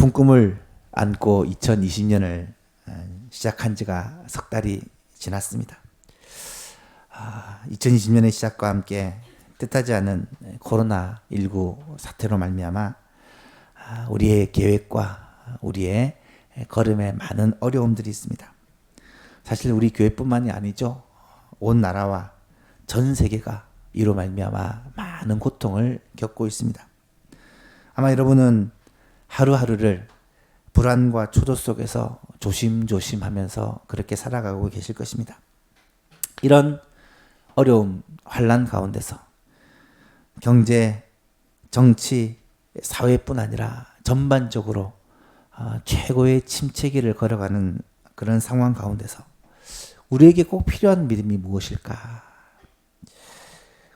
높은 꿈을 안고 2020년을 시작한 지가 석 달이 지났습니다. 2020년의 시작과 함께 뜻하지 않은 코로나19 사태로 말미암아 우리의 계획과 우리의 걸음에 많은 어려움들이 있습니다. 사실 우리 교회뿐만이 아니죠. 온 나라와 전 세계가 이로 말미암아 많은 고통을 겪고 있습니다. 아마 여러분은 하루하루를 불안과 초조 속에서 조심조심 하면서 그렇게 살아가고 계실 것입니다. 이런 어려움, 환난 가운데서 경제, 정치, 사회뿐 아니라 전반적으로 최고의 침체기를 걸어가는 그런 상황 가운데서 우리에게 꼭 필요한 믿음이 무엇일까?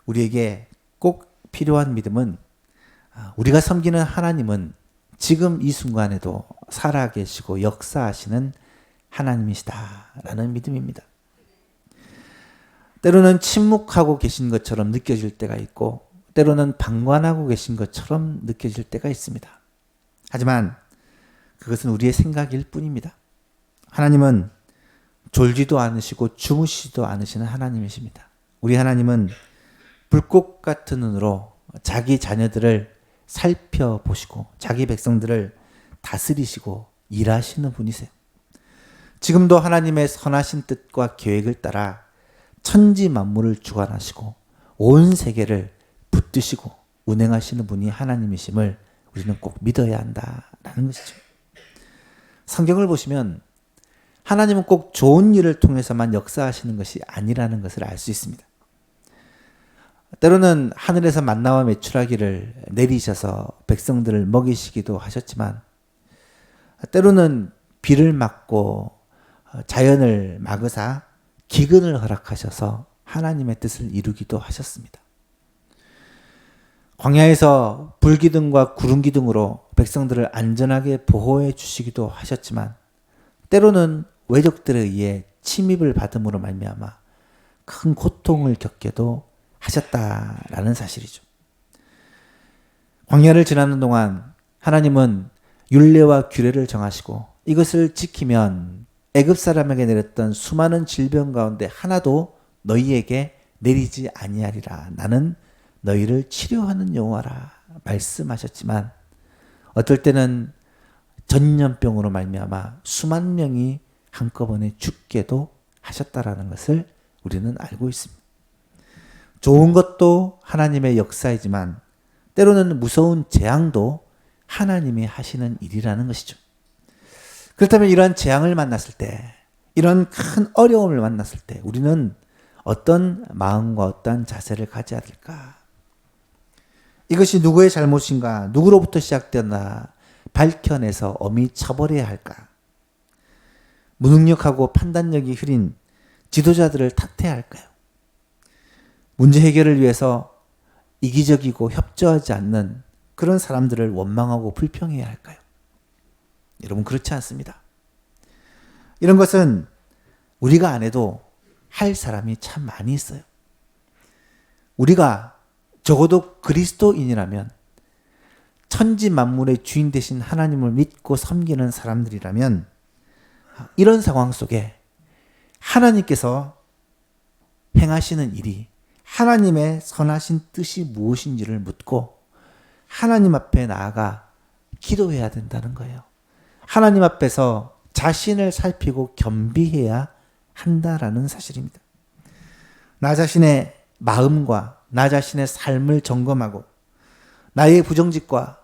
우리에게 꼭 필요한 믿음은 우리가 섬기는 하나님은 지금 이 순간에도 살아계시고 역사하시는 하나님이시다라는 믿음입니다. 때로는 침묵하고 계신 것처럼 느껴질 때가 있고 때로는 방관하고 계신 것처럼 느껴질 때가 있습니다. 하지만 그것은 우리의 생각일 뿐입니다. 하나님은 졸지도 않으시고 주무시지도 않으시는 하나님이십니다. 우리 하나님은 불꽃 같은 눈으로 자기 자녀들을 살펴보시고 자기 백성들을 다스리시고 일하시는 분이세요. 지금도 하나님의 선하신 뜻과 계획을 따라 천지 만물을 주관하시고 온 세계를 붙드시고 운행하시는 분이 하나님이심을 우리는 꼭 믿어야 한다라는 것이죠. 성경을 보시면 하나님은 꼭 좋은 일을 통해서만 역사하시는 것이 아니라는 것을 알 수 있습니다. 때로는 하늘에서 만나와 메추라기를 내리셔서 백성들을 먹이시기도 하셨지만 때로는 비를 막고 자연을 막으사 기근을 허락하셔서 하나님의 뜻을 이루기도 하셨습니다. 광야에서 불기둥과 구름기둥으로 백성들을 안전하게 보호해 주시기도 하셨지만 때로는 외적들에 의해 침입을 받음으로 말미암아 큰 고통을 겪게도 하셨다라는 사실이죠. 광야를 지나는 동안 하나님은 율례와 규례를 정하시고 이것을 지키면 애굽 사람에게 내렸던 수많은 질병 가운데 하나도 너희에게 내리지 아니하리라. 나는 너희를 치료하는 여호와라 말씀하셨지만 어떨 때는 전염병으로 말미암아 수만 명이 한꺼번에 죽게도 하셨다라는 것을 우리는 알고 있습니다. 좋은 것도 하나님의 역사이지만 때로는 무서운 재앙도 하나님이 하시는 일이라는 것이죠. 그렇다면 이러한 재앙을 만났을 때, 이런 큰 어려움을 만났을 때 우리는 어떤 마음과 어떤 자세를 가져야 될까? 이것이 누구의 잘못인가? 누구로부터 시작되었나? 밝혀내서 엄히 처벌해야 할까? 무능력하고 판단력이 흐린 지도자들을 탓해야 할까요? 문제 해결을 위해서 이기적이고 협조하지 않는 그런 사람들을 원망하고 불평해야 할까요? 여러분, 그렇지 않습니다. 이런 것은 우리가 안 해도 할 사람이 참 많이 있어요. 우리가 적어도 그리스도인이라면 천지 만물의 주인 되신 하나님을 믿고 섬기는 사람들이라면 이런 상황 속에 하나님께서 행하시는 일이 하나님의 선하신 뜻이 무엇인지를 묻고 하나님 앞에 나아가 기도해야 된다는 거예요. 하나님 앞에서 자신을 살피고 겸비해야 한다라는 사실입니다. 나 자신의 마음과 나 자신의 삶을 점검하고 나의 부정직과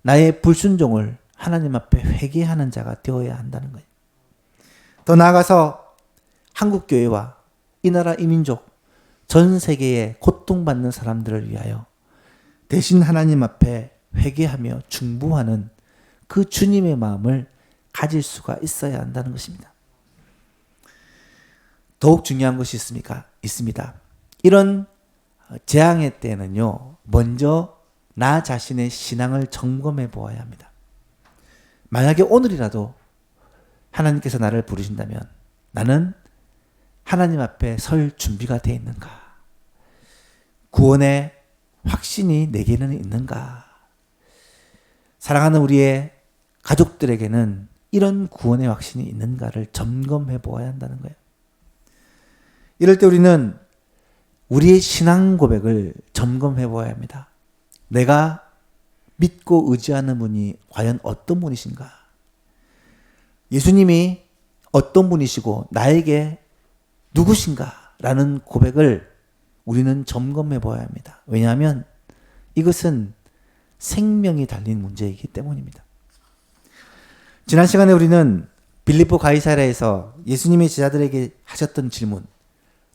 나의 불순종을 하나님 앞에 회개하는 자가 되어야 한다는 거예요. 더 나아가서 한국교회와 이 나라 이민족 전 세계에 고통받는 사람들을 위하여 대신 하나님 앞에 회개하며 중보하는 그 주님의 마음을 가질 수가 있어야 한다는 것입니다. 더욱 중요한 것이 있습니다. 이런 재앙의 때는요, 먼저 나 자신의 신앙을 점검해 보아야 합니다. 만약에 오늘이라도 하나님께서 나를 부르신다면 나는 하나님 앞에 설 준비가 되어 있는가? 구원의 확신이 내게는 있는가? 사랑하는 우리의 가족들에게는 이런 구원의 확신이 있는가를 점검해 보아야 한다는 거예요. 이럴 때 우리는 우리의 신앙 고백을 점검해 보아야 합니다. 내가 믿고 의지하는 분이 과연 어떤 분이신가? 예수님이 어떤 분이시고 나에게 누구신가? 라는 고백을 우리는 점검해 보아야 합니다. 왜냐하면 이것은 생명이 달린 문제이기 때문입니다. 지난 시간에 우리는 빌립보 가이사랴에서 예수님의 제자들에게 하셨던 질문,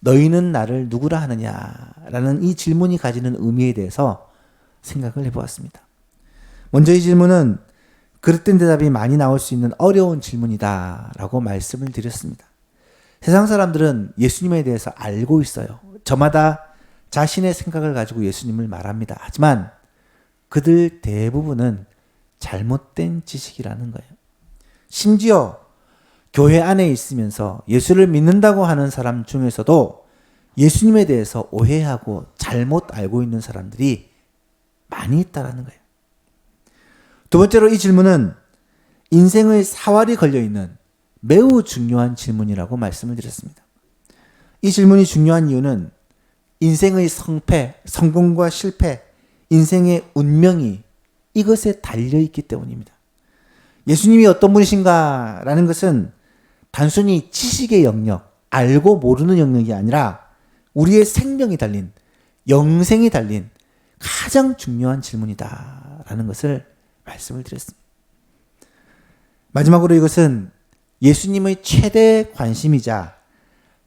너희는 나를 누구라 하느냐라는 이 질문이 가지는 의미에 대해서 생각을 해보았습니다. 먼저 이 질문은 그릇된 대답이 많이 나올 수 있는 어려운 질문이다 라고 말씀을 드렸습니다. 세상 사람들은 예수님에 대해서 알고 있어요. 저마다 자신의 생각을 가지고 예수님을 말합니다. 하지만 그들 대부분은 잘못된 지식이라는 거예요. 심지어 교회 안에 있으면서 예수를 믿는다고 하는 사람 중에서도 예수님에 대해서 오해하고 잘못 알고 있는 사람들이 많이 있다는 거예요. 두 번째로 이 질문은 인생의 사활이 걸려있는 매우 중요한 질문이라고 말씀을 드렸습니다. 이 질문이 중요한 이유는 인생의 성패, 성공과 실패, 인생의 운명이 이것에 달려있기 때문입니다. 예수님이 어떤 분이신가 라는 것은 단순히 지식의 영역, 알고 모르는 영역이 아니라 우리의 생명이 달린, 영생이 달린 가장 중요한 질문이다 라는 것을 말씀을 드렸습니다. 마지막으로 이것은 예수님의 최대 관심이자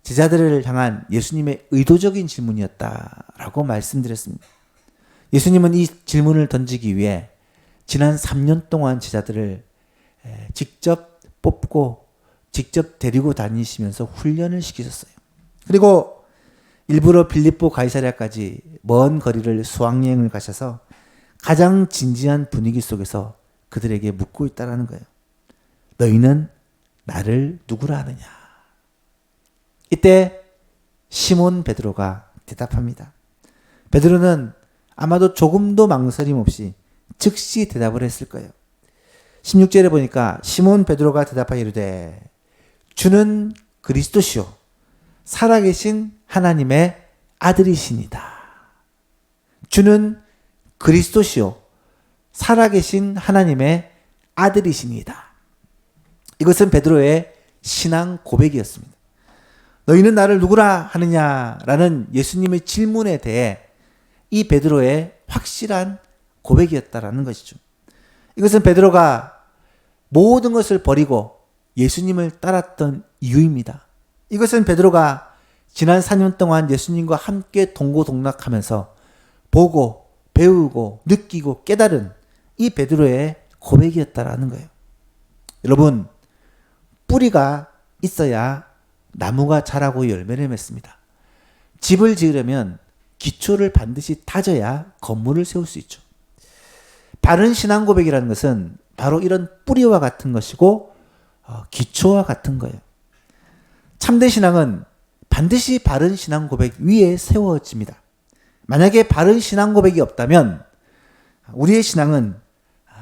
제자들을 향한 예수님의 의도적인 질문이었다라고 말씀드렸습니다. 예수님은 이 질문을 던지기 위해 지난 3년 동안 제자들을 직접 뽑고 직접 데리고 다니시면서 훈련을 시키셨어요. 그리고 일부러 빌립보 가이사랴까지 먼 거리를 수학여행을 가셔서 가장 진지한 분위기 속에서 그들에게 묻고 있다는 거예요. 너희는 나를 누구라 하느냐? 이때 시몬 베드로가 대답합니다. 베드로는 아마도 조금도 망설임 없이 즉시 대답을 했을 거예요. 16절에 보니까 시몬 베드로가 대답하여 이르되 주는 그리스도시요 살아계신 하나님의 아들이시니다. 주는 그리스도시요 살아계신 하나님의 아들이시니다. 이것은 베드로의 신앙 고백이었습니다. 너희는 나를 누구라 하느냐라는 예수님의 질문에 대해 이 베드로의 확실한 고백이었다라는 것이죠. 이것은 베드로가 모든 것을 버리고 예수님을 따랐던 이유입니다. 이것은 베드로가 지난 4년 동안 예수님과 함께 동고동락하면서 보고 배우고 느끼고 깨달은 이 베드로의 고백이었다라는 거예요. 여러분, 뿌리가 있어야 나무가 자라고 열매를 맺습니다. 집을 지으려면 기초를 반드시 다져야 건물을 세울 수 있죠. 바른 신앙 고백이라는 것은 바로 이런 뿌리와 같은 것이고 기초와 같은 거예요. 참된 신앙은 반드시 바른 신앙 고백 위에 세워집니다. 만약에 바른 신앙 고백이 없다면 우리의 신앙은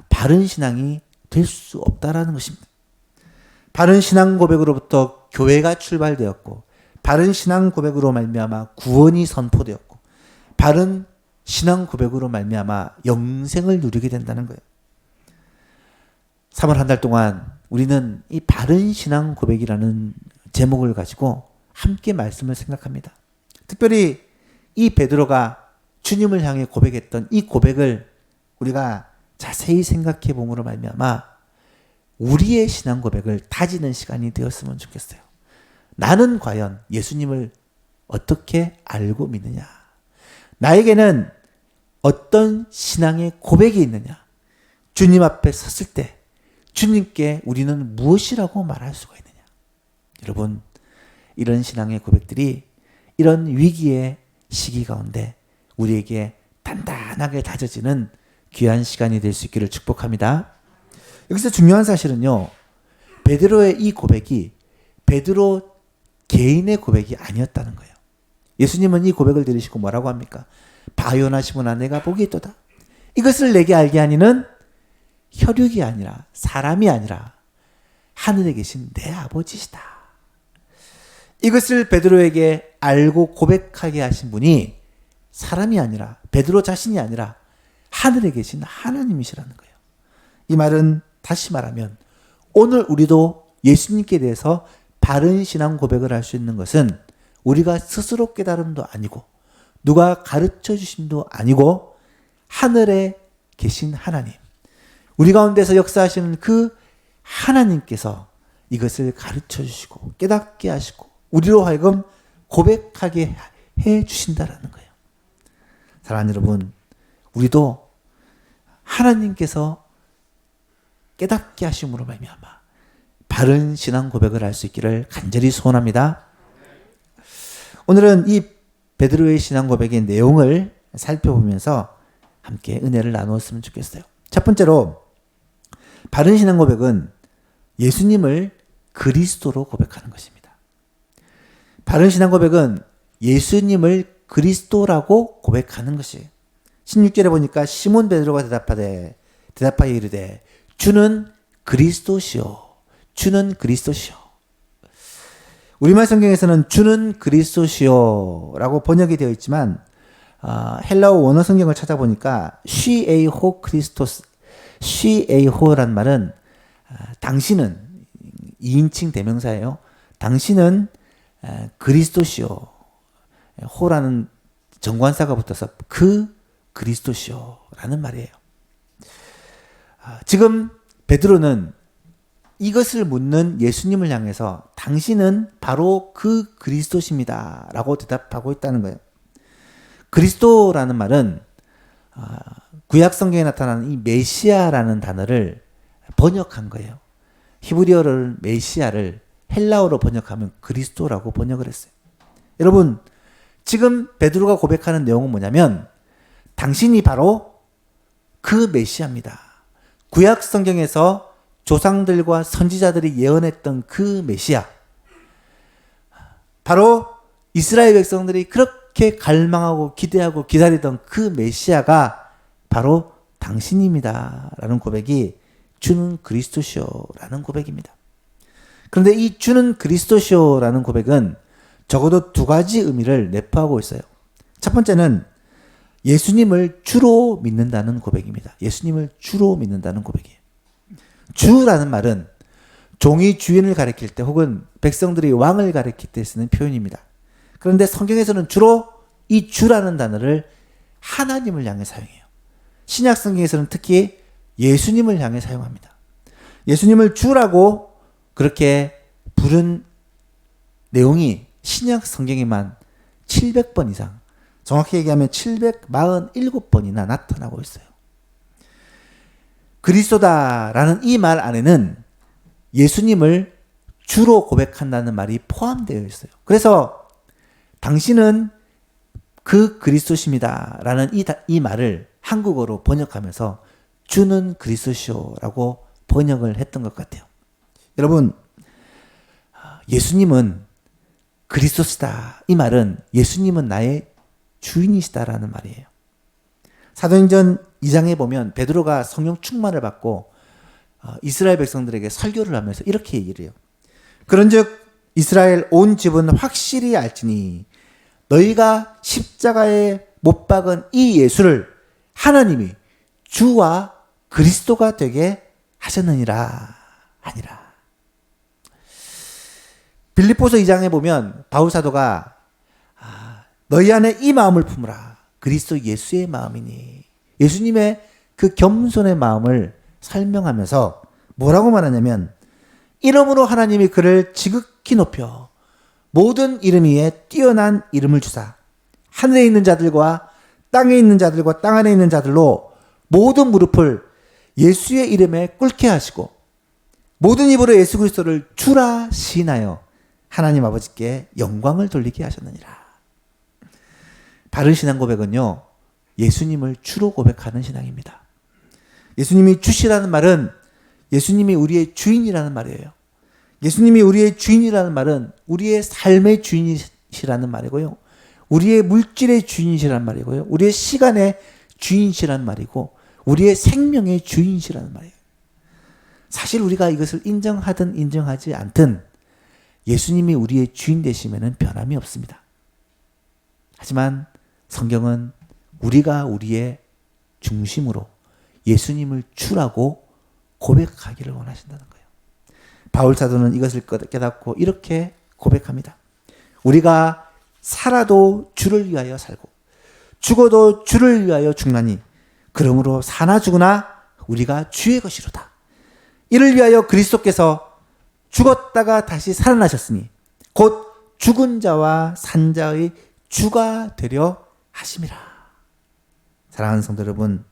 바른 신앙이 될 수 없다라는 것입니다. 바른 신앙 고백으로부터 교회가 출발되었고 바른 신앙 고백으로 말미암아 구원이 선포되었고 바른 신앙 고백으로 말미암아 영생을 누리게 된다는 거예요. 3월 한 달 동안 우리는 이 바른 신앙 고백이라는 제목을 가지고 함께 말씀을 생각합니다. 특별히 이 베드로가 주님을 향해 고백했던 이 고백을 우리가 자세히 생각해 봄으로 말미암아 우리의 신앙 고백을 다지는 시간이 되었으면 좋겠어요. 나는 과연 예수님을 어떻게 알고 믿느냐? 나에게는 어떤 신앙의 고백이 있느냐? 주님 앞에 섰을 때 주님께 우리는 무엇이라고 말할 수가 있느냐? 여러분, 이런 신앙의 고백들이 이런 위기의 시기 가운데 우리에게 단단하게 다져지는 귀한 시간이 될 수 있기를 축복합니다. 여기서 중요한 사실은요, 베드로의 이 고백이 베드로 개인의 고백이 아니었다는 거예요. 예수님은 이 고백을 들으시고 뭐라고 합니까? 바요나 시몬아 내가 복이 있도다. 이것을 내게 알게 하니는 혈육이 아니라 사람이 아니라 하늘에 계신 내 아버지시다. 이것을 베드로에게 알고 고백하게 하신 분이 사람이 아니라 베드로 자신이 아니라 하늘에 계신 하나님이시라는 거예요. 이 말은 다시 말하면 오늘 우리도 예수님께 대해서 바른 신앙 고백을 할 수 있는 것은 우리가 스스로 깨달음도 아니고 누가 가르쳐 주심도 아니고 하늘에 계신 하나님, 우리 가운데서 역사하시는 그 하나님께서 이것을 가르쳐 주시고 깨닫게 하시고 우리로 하여금 고백하게 해 주신다라는 거예요. 사랑하는 여러분, 우리도 하나님께서 깨닫게 하심으로 말미암아 바른 신앙 고백을 할 수 있기를 간절히 소원합니다. 오늘은 이 베드로의 신앙 고백의 내용을 살펴보면서 함께 은혜를 나누었으면 좋겠어요. 첫 번째로 바른 신앙 고백은 예수님을 그리스도로 고백하는 것입니다. 바른 신앙 고백은 예수님을 그리스도라고 고백하는 것이에요. 16절에 보니까 시몬 베드로가 대답하여 이르되 주는 그리스도시요. 주는 그리스도시요. 우리말 성경에서는 주는 그리스도시요라고 번역이 되어 있지만 헬라어 원어 성경을 찾아보니까 쉬에이호 크리스토스, 쉬에이호란 말은 당신은 2인칭 대명사예요. 당신은 그리스도시요. 호라는 정관사가 붙어서 그 그리스도시요라는 말이에요. 지금 베드로는 이것을 묻는 예수님을 향해서 당신은 바로 그 그리스도십니다 라고 대답하고 있다는 거예요. 그리스도라는 말은 구약 성경에 나타나는 이 메시아라는 단어를 번역한 거예요. 히브리어를 메시아를 헬라어로 번역하면 그리스도라고 번역을 했어요. 여러분, 지금 베드로가 고백하는 내용은 뭐냐면 당신이 바로 그 메시아입니다. 구약 성경에서 조상들과 선지자들이 예언했던 그 메시아, 바로 이스라엘 백성들이 그렇게 갈망하고 기대하고 기다리던 그 메시아가 바로 당신입니다 라는 고백이 주는 그리스도시오라는 고백입니다. 그런데 이 주는 그리스도시오라는 고백은 적어도 두 가지 의미를 내포하고 있어요. 첫 번째는 예수님을 주로 믿는다는 고백입니다. 예수님을 주로 믿는다는 고백이에요. 주라는 말은 종이 주인을 가리킬 때 혹은 백성들이 왕을 가리킬 때 쓰는 표현입니다. 그런데 성경에서는 주로 이 주라는 단어를 하나님을 향해 사용해요. 신약 성경에서는 특히 예수님을 향해 사용합니다. 예수님을 주라고 그렇게 부른 내용이 신약 성경에만 700번 이상, 정확히 얘기하면 747번이나 나타나고 있어요. 그리스도다라는 이 말 안에는 예수님을 주로 고백한다는 말이 포함되어 있어요. 그래서 당신은 그 그리스도십니다라는 이 말을 한국어로 번역하면서 주는 그리스도시오라고 번역을 했던 것 같아요. 여러분, 예수님은 그리스도시다. 이 말은 예수님은 나의 주인이시다라는 말이에요. 사도행전 2장에 보면 베드로가 성령 충만을 받고 이스라엘 백성들에게 설교를 하면서 이렇게 얘기를 해요. 그런즉 이스라엘 온 집은 확실히 알지니 너희가 십자가에 못 박은 이 예수를 하나님이 주와 그리스도가 되게 하셨느니라 하니라. 빌립보서 2장에 보면 바울 사도가 너희 안에 이 마음을 품으라. 그리스도 예수의 마음이니. 예수님의 그 겸손의 마음을 설명하면서 뭐라고 말하냐면 이름으로 하나님이 그를 지극히 높여 모든 이름 위에 뛰어난 이름을 주사 하늘에 있는 자들과 땅에 있는 자들과 땅 안에 있는 자들로 모든 무릎을 예수의 이름에 꿇게 하시고 모든 입으로 예수 그리스도를 주라 시인하여 하나님 아버지께 영광을 돌리게 하셨느니라. 바른 신앙 고백은요, 예수님을 주로 고백하는 신앙입니다. 예수님이 주시라는 말은 예수님이 우리의 주인이라는 말이에요. 예수님이 우리의 주인이라는 말은 우리의 삶의 주인이시라는 말이고요. 우리의 물질의 주인이시라는 말이고요. 우리의 시간의 주인이시라는 말이고 우리의 생명의 주인이시라는 말이에요. 사실 우리가 이것을 인정하든 인정하지 않든 예수님이 우리의 주인 되시면 변함이 없습니다. 하지만 성경은 우리가 우리의 중심으로 예수님을 주라고 고백하기를 원하신다는 거예요. 바울 사도는 이것을 깨닫고 이렇게 고백합니다. 우리가 살아도 주를 위하여 살고 죽어도 주를 위하여 죽나니 그러므로 사나 죽으나 우리가 주의 것이로다. 이를 위하여 그리스도께서 죽었다가 다시 살아나셨으니 곧 죽은 자와 산 자의 주가 되려 하심이라. 사랑하는 성도 여러분,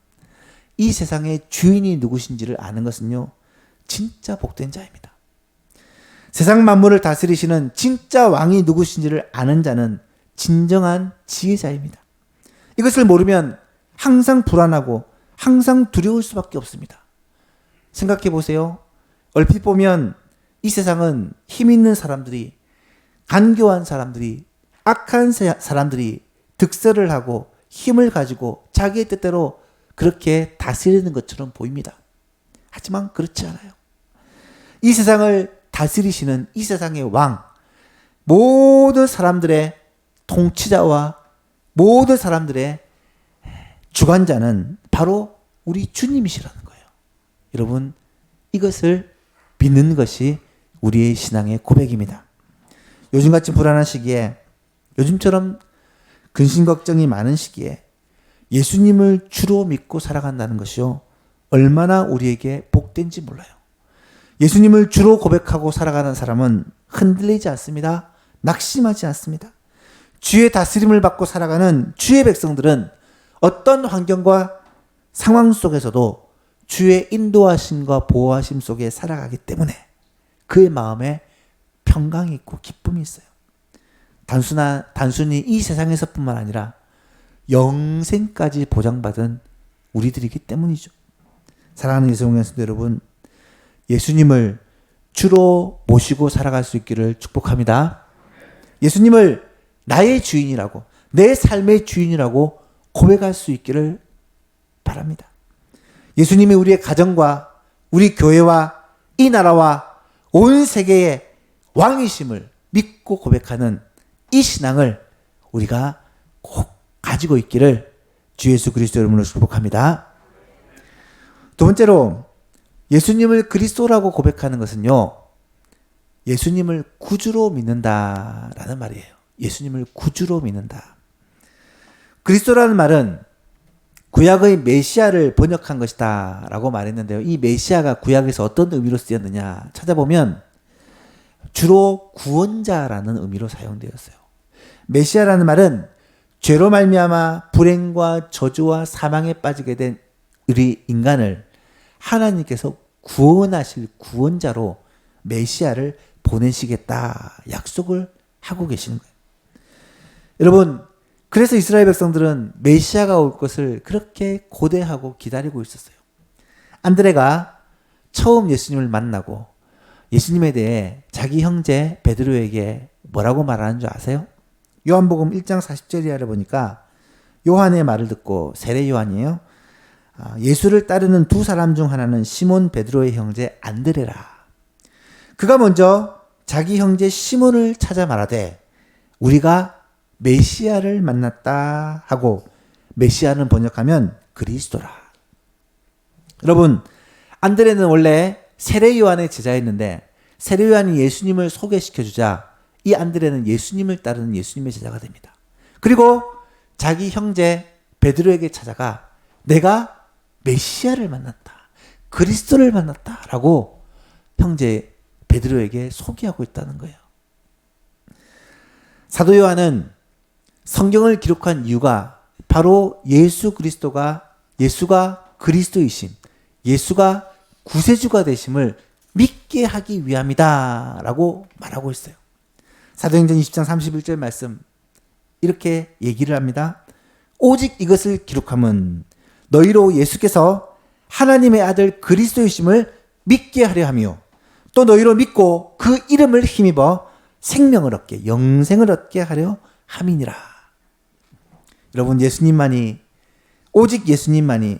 이 세상의 주인이 누구신지를 아는 것은요, 진짜 복된 자입니다. 세상 만물을 다스리시는 진짜 왕이 누구신지를 아는 자는 진정한 지혜자입니다. 이것을 모르면 항상 불안하고 항상 두려울 수밖에 없습니다. 생각해 보세요. 얼핏 보면 이 세상은 힘 있는 사람들이, 간교한 사람들이, 악한 사람들이 득세를 하고 힘을 가지고 자기의 뜻대로 그렇게 다스리는 것처럼 보입니다. 하지만 그렇지 않아요. 이 세상을 다스리시는 이 세상의 왕, 모든 사람들의 통치자와 모든 사람들의 주관자는 바로 우리 주님이시라는 거예요. 여러분, 이것을 믿는 것이 우리의 신앙의 고백입니다. 요즘같이 불안한 시기에, 요즘처럼 근심 걱정이 많은 시기에 예수님을 주로 믿고 살아간다는 것이요, 얼마나 우리에게 복된지 몰라요. 예수님을 주로 고백하고 살아가는 사람은 흔들리지 않습니다. 낙심하지 않습니다. 주의 다스림을 받고 살아가는 주의 백성들은 어떤 환경과 상황 속에서도 주의 인도하심과 보호하심 속에 살아가기 때문에 그의 마음에 평강이 있고 기쁨이 있어요. 단순히 이 세상에서뿐만 아니라 영생까지 보장받은 우리들이기 때문이죠. 사랑하는 예수님 여러분, 예수님을 주로 모시고 살아갈 수 있기를 축복합니다. 예수님을 나의 주인이라고, 내 삶의 주인이라고 고백할 수 있기를 바랍니다. 예수님이 우리의 가정과 우리 교회와 이 나라와 온 세계의 왕이심을 믿고 고백하는 이 신앙을 우리가 꼭 가지고 있기를 주 예수 그리스도 이름으로 축복합니다. 두 번째로, 예수님을 그리스도라고 고백하는 것은요, 예수님을 구주로 믿는다라는 말이에요. 예수님을 구주로 믿는다. 그리스도라는 말은 구약의 메시아를 번역한 것이다 라고 말했는데요. 이 메시아가 구약에서 어떤 의미로 쓰였느냐 찾아보면 주로 구원자라는 의미로 사용되었어요. 메시아라는 말은 죄로 말미암아 불행과 저주와 사망에 빠지게 된 우리 인간을 하나님께서 구원하실 구원자로 메시아를 보내시겠다 약속을 하고 계시는 거예요. 여러분, 그래서 이스라엘 백성들은 메시아가 올 것을 그렇게 고대하고 기다리고 있었어요. 안드레가 처음 예수님을 만나고 예수님에 대해 자기 형제 베드로에게 뭐라고 말하는 줄 아세요? 요한복음 1장 40절 이하를 보니까 요한의 말을 듣고, 세례 요한이에요. 예수를 따르는 두 사람 중 하나는 시몬 베드로의 형제 안드레라. 그가 먼저 자기 형제 시몬을 찾아 말하되 우리가 메시아를 만났다 하고, 메시아는 번역하면 그리스도라. 여러분, 안드레는 원래 세례 요한의 제자였는데 세례 요한이 예수님을 소개시켜주자 이 안드레는 예수님을 따르는 예수님의 제자가 됩니다. 그리고 자기 형제 베드로에게 찾아가 내가 메시아를 만났다, 그리스도를 만났다 라고 형제 베드로에게 소개하고 있다는 거예요. 사도 요한은 성경을 기록한 이유가 바로 예수가 그리스도이심, 예수가 구세주가 되심을 믿게 하기 위함이다 라고 말하고 있어요. 사도행전 20장 31절 말씀 이렇게 얘기를 합니다. 오직 이것을 기록함은 너희로 예수께서 하나님의 아들 그리스도이심을 믿게 하려 하며 또 너희로 믿고 그 이름을 힘입어 생명을 얻게, 영생을 얻게 하려 함이니라. 여러분, 오직 예수님만이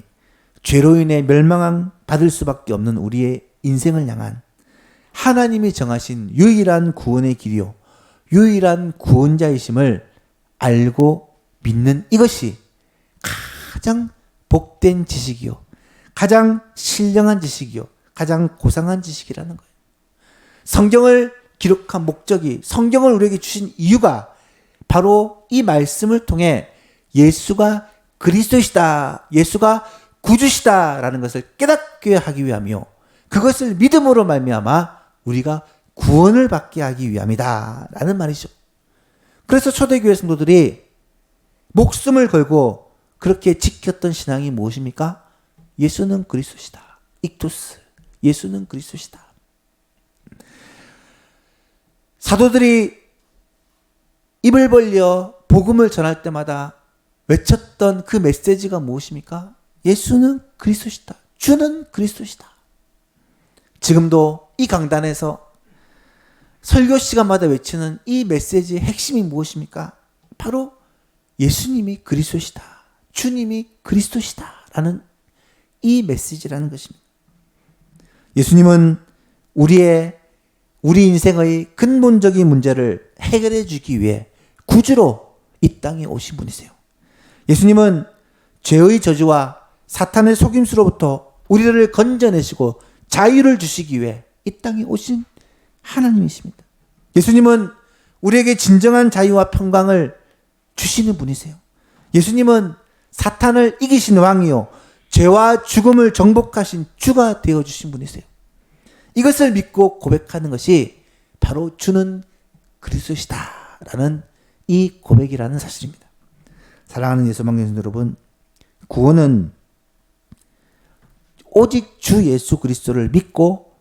죄로 인해 멸망 받을 수밖에 없는 우리의 인생을 향한 하나님이 정하신 유일한 구원의 길이요, 유일한 구원자이심을 알고 믿는 이것이 가장 복된 지식이요, 가장 신령한 지식이요, 가장 고상한 지식이라는 거예요. 성경을 기록한 목적이, 성경을 우리에게 주신 이유가 바로 이 말씀을 통해 예수가 그리스도시다, 예수가 구주시다라는 것을 깨닫게 하기 위함이요, 그것을 믿음으로 말미암아 우리가 구원을 받게 하기 위함이다 라는 말이죠. 그래서 초대교회 성도들이 목숨을 걸고 그렇게 지켰던 신앙이 무엇입니까? 예수는 그리스도시다. 익토스, 예수는 그리스도시다. 사도들이 입을 벌려 복음을 전할 때마다 외쳤던 그 메시지가 무엇입니까? 예수는 그리스도시다. 주는 그리스도시다. 지금도 이 강단에서 설교 시간마다 외치는 이 메시지의 핵심이 무엇입니까? 바로 예수님이 그리스도시다, 주님이 그리스도시다 라는 이 메시지라는 것입니다. 예수님은 우리 인생의 근본적인 문제를 해결해 주기 위해 구주로 이 땅에 오신 분이세요. 예수님은 죄의 저주와 사탄의 속임수로부터 우리를 건져내시고 자유를 주시기 위해 이 땅에 오신 하나님이십니다. 예수님은 우리에게 진정한 자유와 평강을 주시는 분이세요. 예수님은 사탄을 이기신 왕이요, 죄와 죽음을 정복하신 주가 되어주신 분이세요. 이것을 믿고 고백하는 것이 바로 주는 그리스도시다 라는 이 고백이라는 사실입니다. 사랑하는 예수망령 여러분, 구원은 오직 주 예수 그리스도를 믿고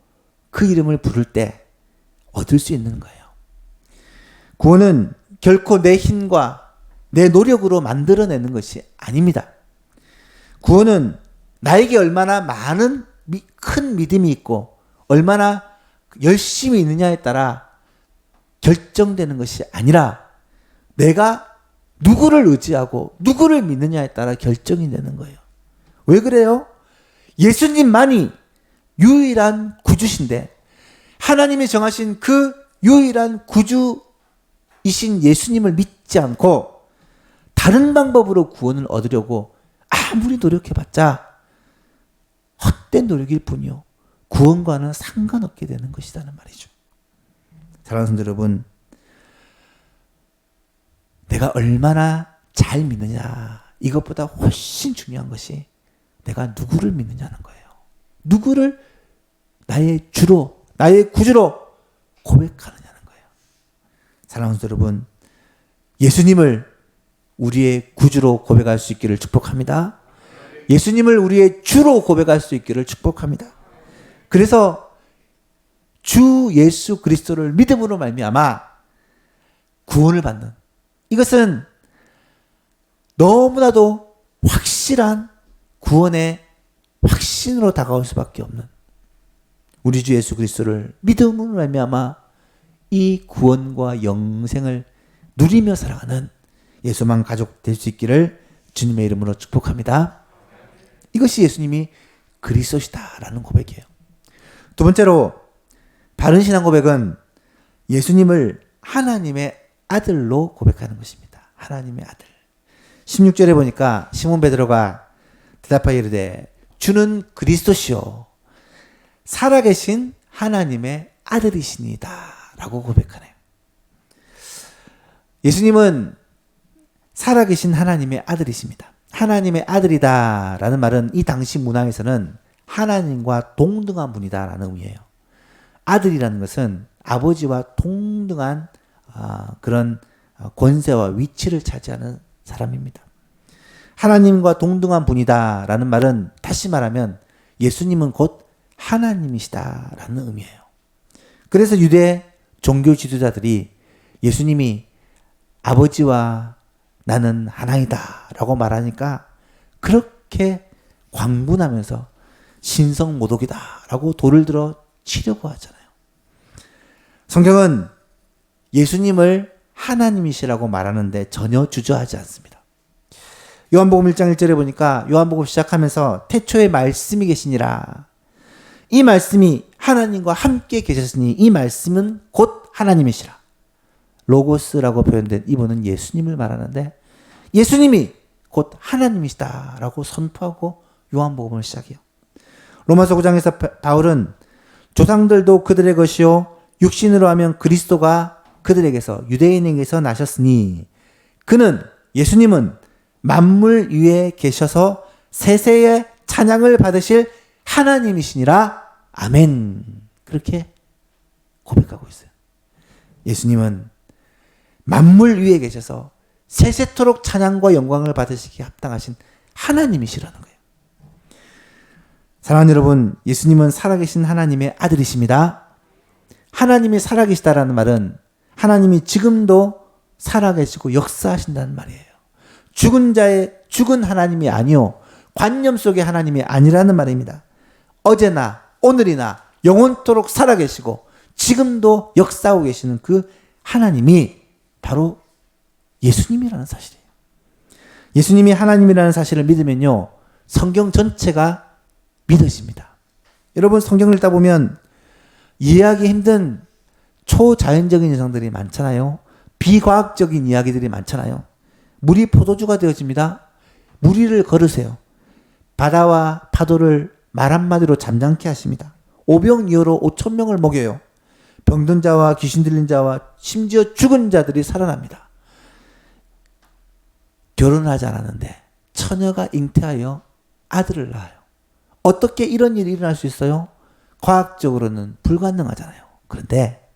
그 이름을 부를 때 얻을 수 있는 거예요. 구원은 결코 내 힘과 내 노력으로 만들어내는 것이 아닙니다. 구원은 나에게 얼마나 많은 큰 믿음이 있고 얼마나 열심히 있느냐에 따라 결정되는 것이 아니라 내가 누구를 의지하고 누구를 믿느냐에 따라 결정이 되는 거예요. 왜 그래요? 예수님만이 유일한 구주신데 하나님이 정하신 그 유일한 구주이신 예수님을 믿지 않고 다른 방법으로 구원을 얻으려고 아무리 노력해봤자 헛된 노력일 뿐이요, 구원과는 상관없게 되는 것이라는 말이죠. 사랑하는 성도 여러분, 내가 얼마나 잘 믿느냐, 이것보다 훨씬 중요한 것이 내가 누구를 믿느냐는 거예요. 누구를 나의 주로, 나의 구주로 고백하느냐는 거예요. 사랑하는 성도 여러분, 예수님을 우리의 구주로 고백할 수 있기를 축복합니다. 예수님을 우리의 주로 고백할 수 있기를 축복합니다. 그래서 주 예수 그리스도를 믿음으로 말미암아 구원을 받는, 이것은 너무나도 확실한 구원의 확신으로 다가올 수밖에 없는, 우리 주 예수 그리스도를 믿음으로 말미암아 이 구원과 영생을 누리며 살아가는 예수만 가족 될 수 있기를 주님의 이름으로 축복합니다. 이것이 예수님이 그리스도시다라는 고백이에요. 두 번째로, 바른 신앙 고백은 예수님을 하나님의 아들로 고백하는 것입니다. 하나님의 아들. 16절에 보니까 시몬 베드로가 대답하여 이르되 주는 그리스도시요 살아계신 하나님의 아들이시니다 라고 고백하네요. 예수님은 살아계신 하나님의 아들이십니다. 하나님의 아들이다 라는 말은 이 당시 문화에서는 하나님과 동등한 분이다 라는 의미예요. 아들이라는 것은 아버지와 동등한 그런 권세와 위치를 차지하는 사람입니다. 하나님과 동등한 분이다 라는 말은 다시 말하면 예수님은 곧 하나님이시다 라는 의미예요. 그래서 유대 종교 지도자들이 예수님이 아버지와 나는 하나이다 라고 말하니까 그렇게 광분하면서 신성모독이다 라고 돌을 들어 치려고 하잖아요. 성경은 예수님을 하나님이시라고 말하는데 전혀 주저하지 않습니다. 요한복음 1장 1절에 보니까 요한복음 시작하면서 태초에 말씀이 계시니라. 이 말씀이 하나님과 함께 계셨으니 이 말씀은 곧 하나님이시라. 로고스라고 표현된 이분은 예수님을 말하는데 예수님이 곧 하나님이시다라고 선포하고 요한복음을 시작해요. 로마서 9장에서 바울은 조상들도 그들의 것이요 육신으로 하면 그리스도가 그들에게서 유대인에게서 나셨으니 그는 예수님은 만물 위에 계셔서 세세의 찬양을 받으실 하나님이시니라. 아멘. 그렇게 고백하고 있어요. 예수님은 만물 위에 계셔서 세세토록 찬양과 영광을 받으시기에 합당하신 하나님이시라는 거예요. 사랑하는 여러분, 예수님은 살아계신 하나님의 아들이십니다. 하나님이 살아계시다라는 말은 하나님이 지금도 살아계시고 역사하신다는 말이에요. 죽은 하나님이 아니요 관념 속의 하나님이 아니라는 말입니다. 어제나 오늘이나 영원토록 살아계시고 지금도 역사하고 계시는 그 하나님이 바로 예수님이라는 사실이에요. 예수님이 하나님이라는 사실을 믿으면요 성경 전체가 믿어집니다. 여러분 성경을 읽다 보면 이해하기 힘든 초자연적인 현상들이 많잖아요. 비과학적인 이야기들이 많잖아요. 물이 포도주가 되어집니다. 물 위를 걸으세요. 바다와 파도를 말 한마디로 잠잠케 하십니다. 오병이어로 5,000명을 먹여요. 병든 자와 귀신 들린 자와 심지어 죽은 자들이 살아납니다. 결혼하지 않았는데 처녀가 잉태하여 아들을 낳아요. 어떻게 이런 일이 일어날 수 있어요? 과학적으로는 불가능하잖아요. 그런데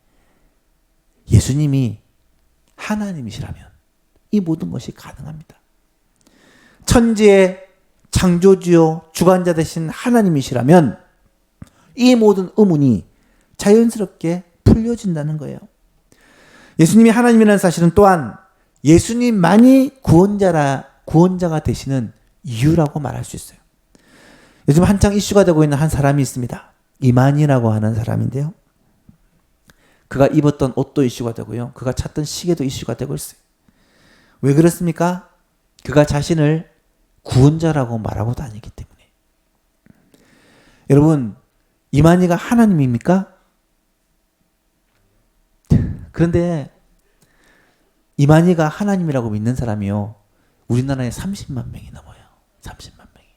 예수님이 하나님이시라면 이 모든 것이 가능합니다. 천지의 창조주요 주관자 되신 하나님이시라면 이 모든 의문이 자연스럽게 풀려진다는 거예요. 예수님이 하나님이라는 사실은 또한 예수님만이 구원자가 되시는 이유라고 말할 수 있어요. 요즘 한창 이슈가 되고 있는 한 사람이 있습니다. 이만희라고 하는 사람인데요. 그가 입었던 옷도 이슈가 되고요. 그가 찾던 시계도 이슈가 되고 있어요. 왜 그렇습니까? 그가 자신을 구원자라고 말하고 다니기 때문에. 여러분, 이만희가 하나님입니까? 그런데 이만희가 하나님이라고 믿는 사람이요. 우리나라에 30만 명이 넘어요. 30만 명이.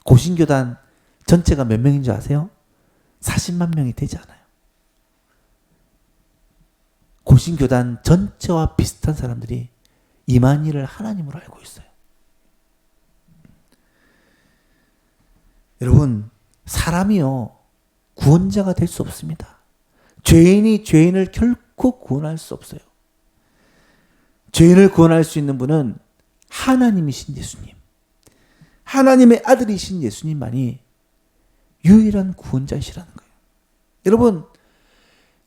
고신교단 전체가 몇 명인 줄 아세요? 40만 명이 되지 않아요. 고신교단 전체와 비슷한 사람들이 이만희를 하나님으로 알고 있어요. 여러분, 사람이요 구원자가 될 수 없습니다. 죄인이 죄인을 결코 구원할 수 없어요. 죄인을 구원할 수 있는 분은 하나님이신 예수님, 하나님의 아들이신 예수님만이 유일한 구원자이시라는 거예요. 여러분,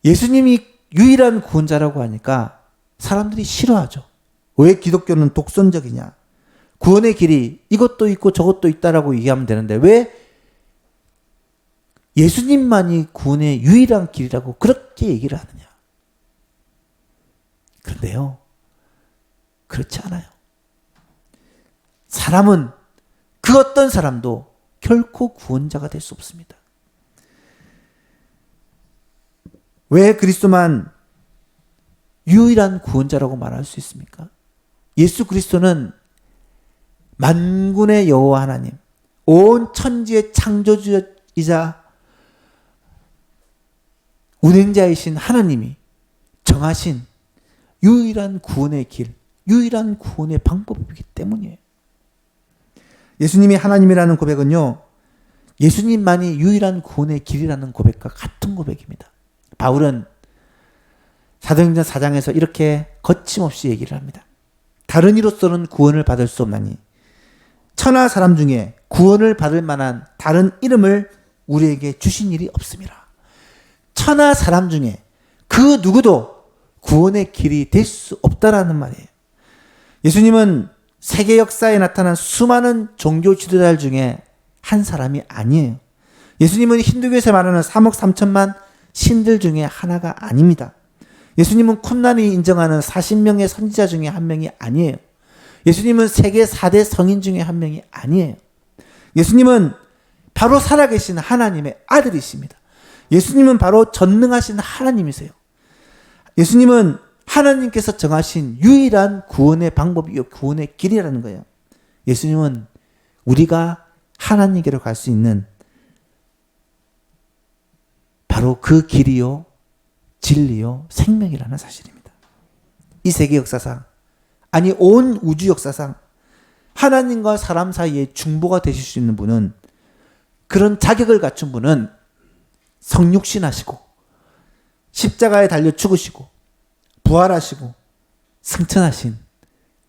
예수님이 유일한 구원자라고 하니까 사람들이 싫어하죠. 왜 기독교는 독선적이냐? 구원의 길이 이것도 있고 저것도 있다라고 얘기하면 되는데 왜 예수님만이 구원의 유일한 길이라고 그렇게 얘기를 하느냐? 그런데요, 그렇지 않아요. 사람은 그 어떤 사람도 결코 구원자가 될 수 없습니다. 왜 그리스도만 유일한 구원자라고 말할 수 있습니까? 예수 그리스도는 만군의 여호와 하나님, 온 천지의 창조주이자 운행자이신 하나님이 정하신 유일한 구원의 길, 유일한 구원의 방법이기 때문이에요. 예수님이 하나님이라는 고백은요, 예수님만이 유일한 구원의 길이라는 고백과 같은 고백입니다. 바울은 사도행전 4장에서 이렇게 거침없이 얘기를 합니다. 다른 이로서는 구원을 받을 수 없나니 천하 사람 중에 구원을 받을 만한 다른 이름을 우리에게 주신 일이 없음이라. 천하 사람 중에 그 누구도 구원의 길이 될 수 없다라는 말이에요. 예수님은 세계 역사에 나타난 수많은 종교 지도자들 중에 한 사람이 아니에요. 예수님은 힌두교에서 말하는 3억 3천만 신들 중에 하나가 아닙니다. 예수님은 쿰란이 인정하는 40명의 선지자 중에 한 명이 아니에요. 예수님은 세계 4대 성인 중에 한 명이 아니에요. 예수님은 바로 살아계신 하나님의 아들이십니다. 예수님은 바로 전능하신 하나님이세요. 예수님은 하나님께서 정하신 유일한 구원의 방법이요 구원의 길이라는 거예요. 예수님은 우리가 하나님께로 갈 수 있는 바로 그 길이요 진리요 생명이라는 사실입니다. 이 세계 역사상, 아니 온 우주 역사상 하나님과 사람 사이에 중보가 되실 수 있는 분은, 그런 자격을 갖춘 분은 성육신하시고 십자가에 달려 죽으시고 부활하시고 승천하신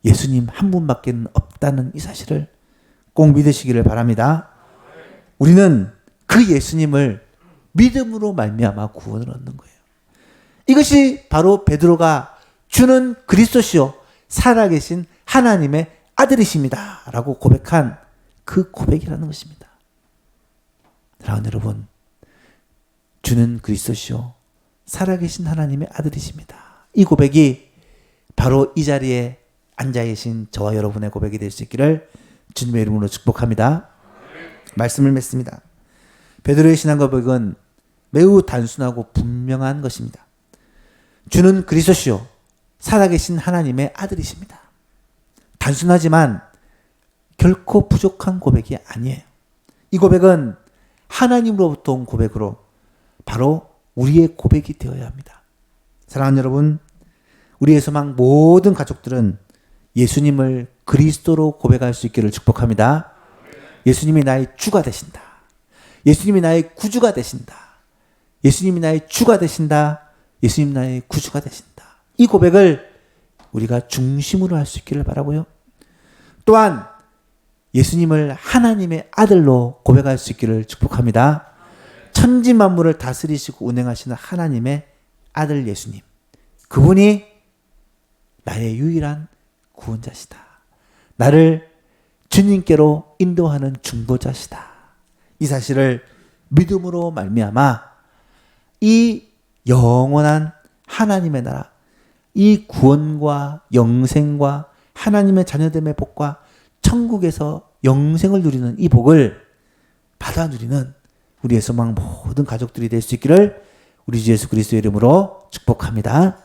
예수님 한 분밖에 없다는 이 사실을 꼭 믿으시기를 바랍니다. 우리는 그 예수님을 믿음으로 말미암아 구원을 얻는 거예요. 이것이 바로 베드로가 주는 그리스도시요 살아계신 하나님의 아들이십니다 라고 고백한 그 고백이라는 것입니다. 사랑하는 여러분, 주는 그리스도시요 살아계신 하나님의 아들이십니다. 이 고백이 바로 이 자리에 앉아 계신 저와 여러분의 고백이 될 수 있기를 주님의 이름으로 축복합니다. 말씀을 맺습니다. 베드로의 신앙 고백은 매우 단순하고 분명한 것입니다. 주는 그리스도시요 살아계신 하나님의 아들이십니다. 단순하지만 결코 부족한 고백이 아니에요. 이 고백은 하나님으로부터 온 고백으로 바로 우리의 고백이 되어야 합니다. 사랑하는 여러분, 우리의 소망 모든 가족들은 예수님을 그리스도로 고백할 수 있기를 축복합니다. 예수님이 나의 주가 되신다. 예수님이 나의 구주가 되신다. 예수님이 나의 주가 되신다. 예수님 나의 구주가 되신다. 이 고백을 우리가 중심으로 할 수 있기를 바라고요. 또한 예수님을 하나님의 아들로 고백할 수 있기를 축복합니다. 천지 만물을 다스리시고 운행하시는 하나님의 아들 예수님, 그분이 나의 유일한 구원자시다. 나를 주님께로 인도하는 중보자시다. 이 사실을 믿음으로 말미암아 이 영원한 하나님의 나라, 이 구원과 영생과 하나님의 자녀됨의 복과 천국에서 영생을 누리는 이 복을 받아 누리는 우리의 소망 모든 가족들이 될 수 있기를 우리 주 예수 그리스도의 이름으로 축복합니다.